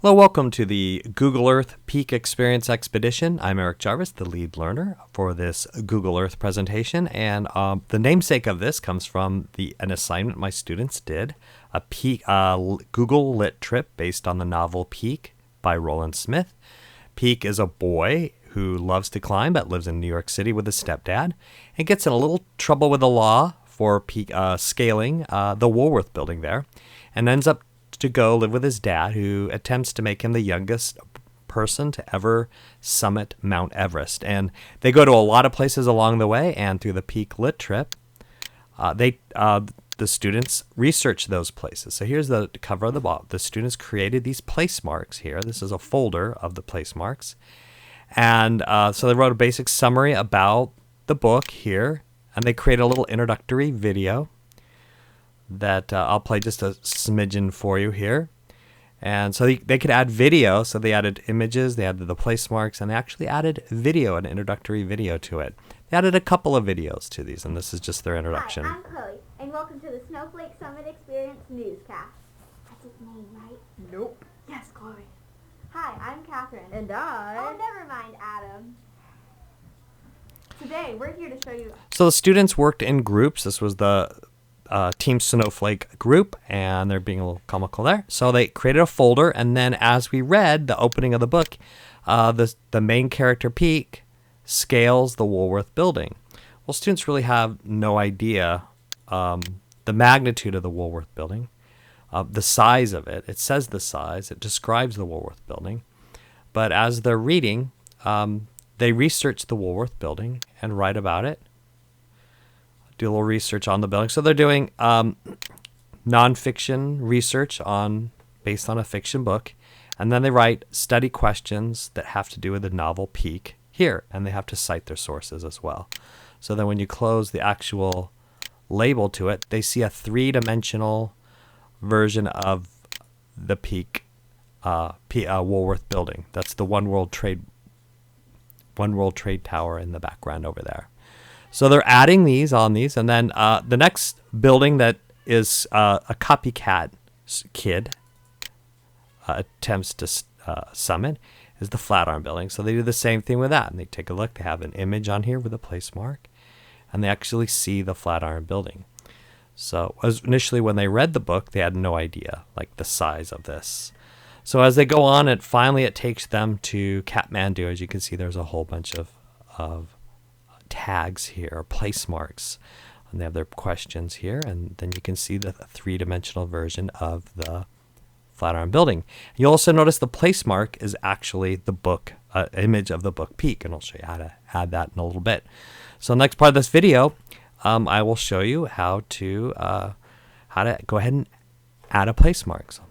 Hello, welcome to the Google Earth Peak Experience Expedition. I'm Eric Jarvis, the lead learner for this Google Earth presentation, and the namesake of this comes from an assignment my students did, a Google Lit trip based on the novel Peak by Roland Smith. Peak is a boy who loves to climb but lives in New York City with his stepdad and gets in a little trouble with the law for scaling the Woolworth building there, and ends up to go live with his dad, who attempts to make him the youngest person to ever summit Mount Everest. And they go to a lot of places along the way, and through the Peak Lit trip, the students research those places. So here's the cover of the book. The students created these place marks here. This is a folder of the place marks. And so they wrote a basic summary about the book here, and they created a little introductory video that I'll play just a smidgen for you here. And so they could add video, so they added images, they added the place marks, and they actually added video, an introductory video to it. They added a couple of videos to these, and this is just their introduction. Hi, I'm Chloe, and welcome to the Snowflake Summit Experience newscast. That's its name, right? Nope. Yes, Chloe. Hi, I'm Catherine. And I... Oh, never mind, Adam. Today, we're here to show you... So the students worked in groups. This was the Team Snowflake group, and they're being a little comical there. So they created a folder, and then as we read the opening of the book, the main character Peak scales the Woolworth building. Well, students really have no idea the magnitude of the Woolworth building, the size of it. It says the size. It describes the Woolworth building. But as they're reading, they research the Woolworth building and write about it. Do a little research on the building. So they're doing nonfiction research based on a fiction book, and then they write study questions that have to do with the novel Peak here, and they have to cite their sources as well. So then when you close the actual label to it, they see a three-dimensional version of the Peak Woolworth building. That's the One World Trade Tower in the background over there. So they're adding these on these, and then the next building that is a copycat kid attempts to summit is the Flatiron building. So they do the same thing with that, and they take a look. They have an image on here with a place mark, and they actually see the Flatiron building. So initially when they read the book, they had no idea like the size of this. So as they go on, it takes them to Kathmandu. As you can see, there's a whole bunch of tags here, place marks, and they have their questions here, and then you can see the three-dimensional version of the Flatiron building. You'll also notice the place mark is actually the book image of the book Peak, and I'll show you how to add that in a little bit. So next part of this video, I will show you how to go ahead and add a place mark. So